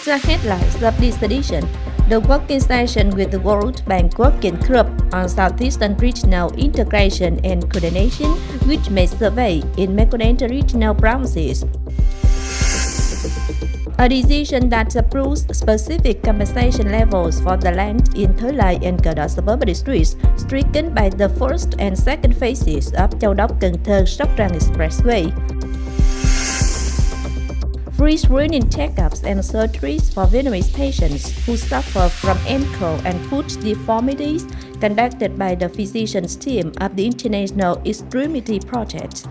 the headlines of this edition. The working session with the World Bank Working Group on Southeastern Regional Integration and Coordination, which may survey in Mekong regional provinces. A decision that approves specific compensation levels for the land in Thới and Cần suburban districts, stricken by the first and second phases of Châu Đốc-Cần Thơ-Sóc Trăng expressway. Free screening checkups and surgeries for Vietnamese patients who suffer from ankle and foot deformities conducted by the physicians team of the International Extremity Project.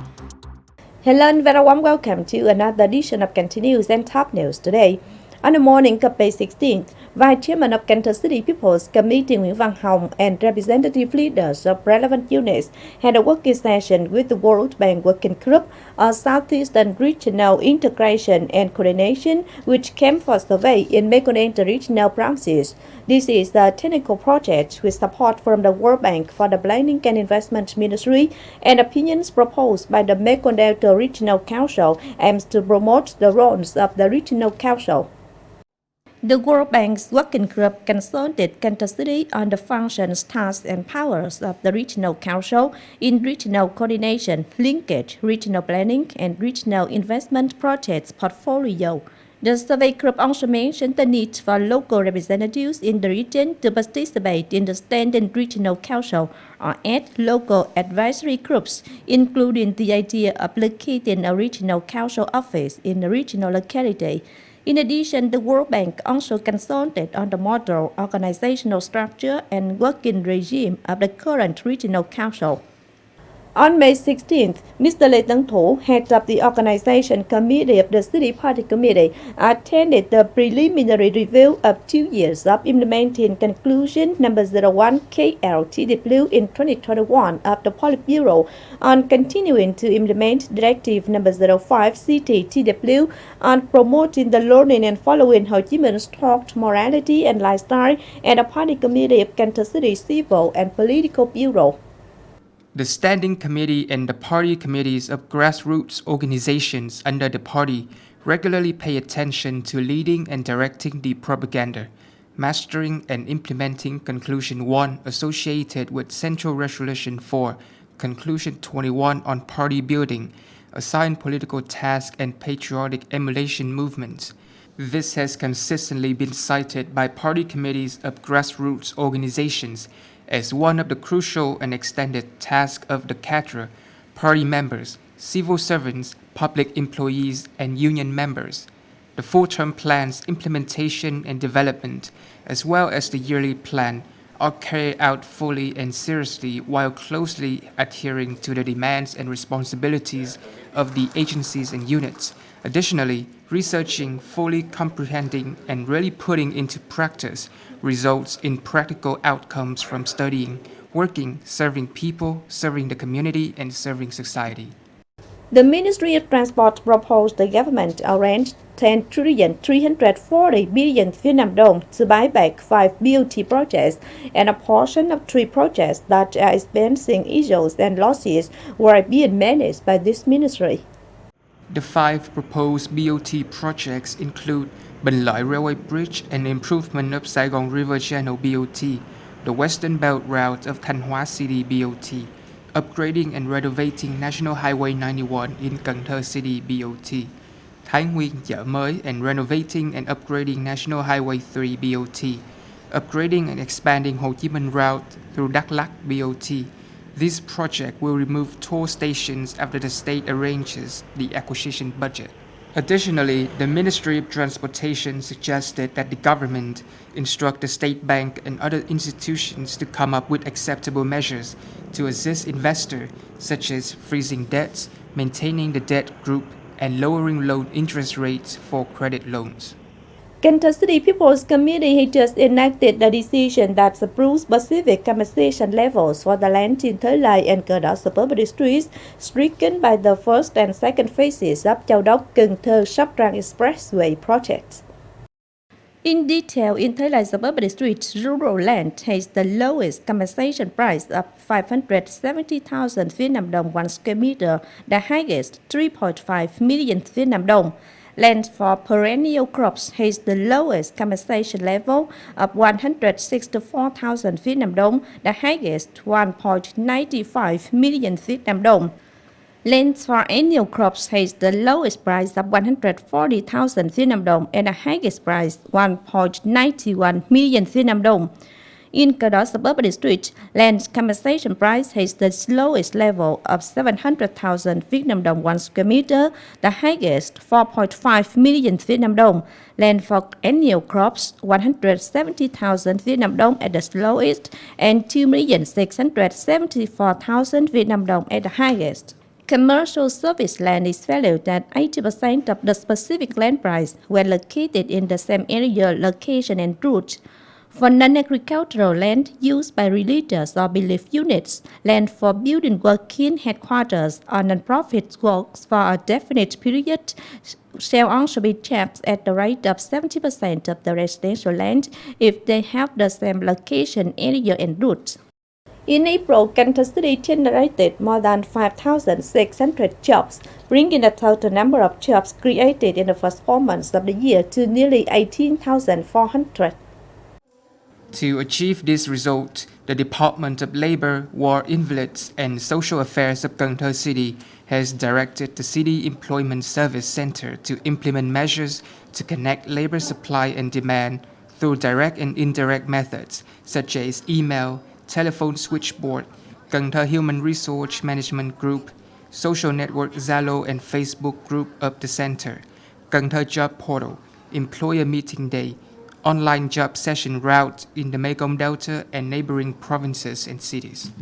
Hello and very warm welcome to another edition of Cần News and Top News today. On the morning of May 16th, Vice Chairman of Cần Thơ City People's Committee Nguyễn Văn Hồng and representative leaders of relevant units had a working session with the World Bank Working Group on Southeastern Regional Integration and Coordination, which came for survey in Mekong regional provinces. This is a technical project with support from the World Bank for the Planning and Investment Ministry, and opinions proposed by the Mekong Delta Regional Council aims to promote the roles of the regional council. The World Bank's working group consulted Cần Thơ City on the functions, tasks, and powers of the Regional Council in regional coordination, linkage, regional planning, and regional investment projects portfolio. The survey group also mentioned the need for local representatives in the region to participate in the standing regional council or add local advisory groups, including the idea of locating a regional council office in a regional locality. In addition, the World Bank also consulted on the model, organizational structure, and working regime of the current regional council. On May 16th, Mr. Lê Tấn Thủ, head of the organization committee of the City Party Committee, attended the preliminary review of 2 years of implementing conclusion number 01 KLTW in 2021 of the Politburo on continuing to implement directive number 05 CTTW on promoting the learning and following Ho Chi Minh's taught morality and lifestyle, and the Party Committee of Cần Thơ City Civil and Political Bureau. The Standing Committee and the Party Committees of grassroots organizations under the party regularly pay attention to leading and directing the propaganda, mastering and implementing Conclusion 1 associated with Central Resolution 4, Conclusion 21 on party building, assigned political task and patriotic emulation movements. This has consistently been cited by party committees of grassroots organizations as one of the crucial and extended tasks of the cadre, party members, civil servants, public employees, and union members. The full-term plan's implementation and development, as well as the yearly plan, are carried out fully and seriously while closely adhering to the demands and responsibilities of the agencies and units. Additionally, researching, fully comprehending, and really putting into practice results in practical outcomes from studying, working, serving people, serving the community, and serving society. The Ministry of Transport proposed the government arrange 10,340 billion Vietnam dong to buy back 5 BOT projects, and a portion of 3 projects that are experiencing issues and losses were being managed by this ministry. The 5 proposed BOT projects include Bình Lợi Railway Bridge and improvement of Saigon River Channel BOT, the Western Belt Route of Thanh Hóa City BOT, upgrading and renovating National Highway 91 in Cần Thơ City BOT, Thái Nguyên Chợ Mới and renovating and upgrading National Highway 3 BOT, upgrading and expanding Ho Chi Minh Route through Đắk Lắk BOT. This project will remove toll stations after the state arranges the acquisition budget. Additionally, the Ministry of Transportation suggested that the government instruct the State Bank and other institutions to come up with acceptable measures to assist investors, such as freezing debts, maintaining the debt group, and lowering loan interest rates for credit loans. Cần Thơ City People's Committee has just enacted a decision that approves specific compensation levels for the land in Thới and Cần suburban districts, stricken by the first and second phases of Châu Đốc-Cần Thơ-Sóc Trăng expressway projects. In detail, in Thới suburban district, rural land has the lowest compensation price of 570,000 Vietnam dong 1 square meter, the highest 3.5 million Vietnam dong. Land for perennial crops has the lowest compensation level of 164,000 Vietnam dong, the highest 1.95 million Vietnam dong. Land for annual crops has the lowest price of 140,000 Vietnam dong and the highest price 1.91 million Vietnam dong. In Cần Thơ suburban district, land compensation price has the lowest level of 700,000 Vietnam dong 1 square meter, the highest 4.5 million Vietnam dong. Land for annual crops 170,000 Vietnam dong at the lowest and 2,674,000 Vietnam dong at the highest. Commercial service land is valued at 80% of the specific land price when located in the same area, location, and route. For non-agricultural land used by religious or belief units, land for building working headquarters or non-profit works for a definite period shall also be taxed at the rate of 70% of the residential land if they have the same location, area, and route. In April, Cần Thơ City generated more than 5,600 jobs, bringing the total number of jobs created in the first 4 months of the year to nearly 18,400. To achieve this result, the Department of Labor, War, Invalids, and Social Affairs of Cần Thơ City has directed the City Employment Service Center to implement measures to connect labor supply and demand through direct and indirect methods such as email, telephone switchboard, Cần Thơ Human Resource Management Group, social network Zalo and Facebook group of the center, Cần Thơ Job Portal, Employer Meeting Day, online job session route in the Mekong Delta and neighboring provinces and cities.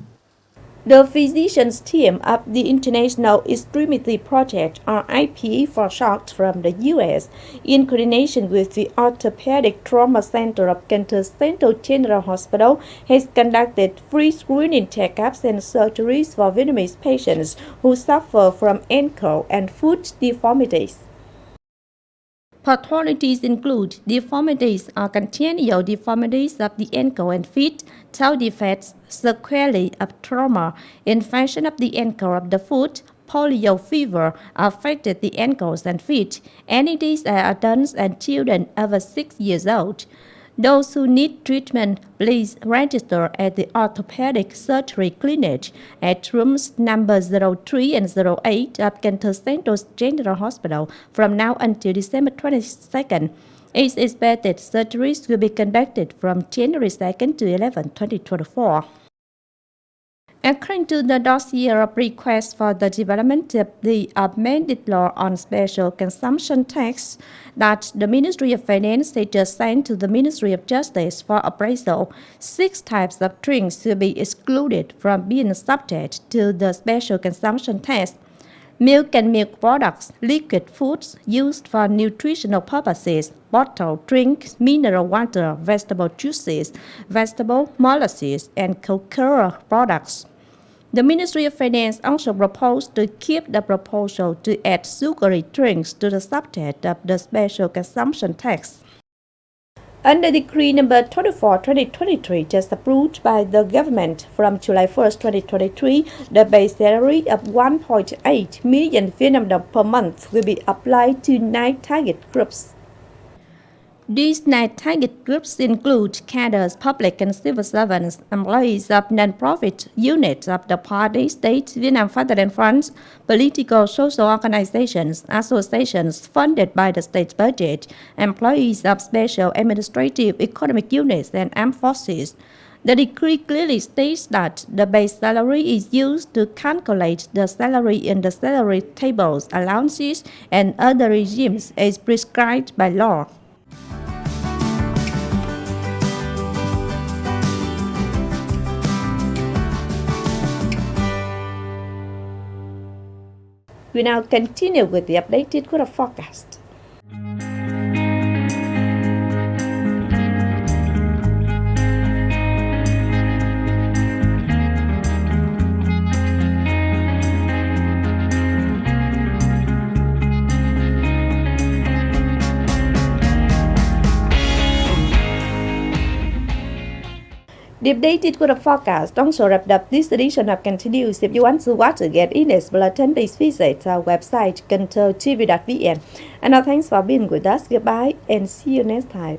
The physicians team of the International Extremity Project, or IPE for short, from the US, in coordination with the Orthopedic Trauma Center of Cần Thơ Central General Hospital, has conducted free screening checkups and surgeries for Vietnamese patients who suffer from ankle and foot deformities. Pathologies include deformities or congenital deformities of the ankle and feet, toe defects, sequelae of trauma, infection of the ankle of the foot, polio fever affected the ankles and feet. Any of these are adults and children over 6 years old. Those who need treatment, please register at the Orthopedic Surgery Clinic at rooms number 03 and 08 of Cần Thơ Central General Hospital from now until December 22nd. It's expected surgeries will be conducted from January 2nd to 11, 2024. According to the dossier of requests for the development of the amended law on special consumption tax that the Ministry of Finance had just sent to the Ministry of Justice for appraisal, 6 types of drinks will be excluded from being subject to the special consumption tax. Milk and milk products, liquid foods used for nutritional purposes, bottled drinks, mineral water, vegetable juices, vegetable molasses, and cocoa products. The Ministry of Finance also proposed to keep the proposal to add sugary drinks to the subject of the special consumption tax. Under Decree number 24/2023, just approved by the government from July 1st, 2023, the base salary of 1.8 million Vietnam dong per month will be applied to 9 target groups. These 9 target groups include cadres, public and civil servants, employees of non-profit units of the party, state, Vietnam Fatherland Funds, political social organizations, associations funded by the state budget, employees of special administrative economic units and armed forces. The decree clearly states that the base salary is used to calculate the salary in the salary tables, allowances, and other regimes as prescribed by law. We now continue with the updated weather forecast. The updated weather forecast also wrapped up this edition of Cần Thơ News. If you want to watch again in its bulletin, please visit our website, kenthotv.vn. And now thanks for being with us. Goodbye and see you next time.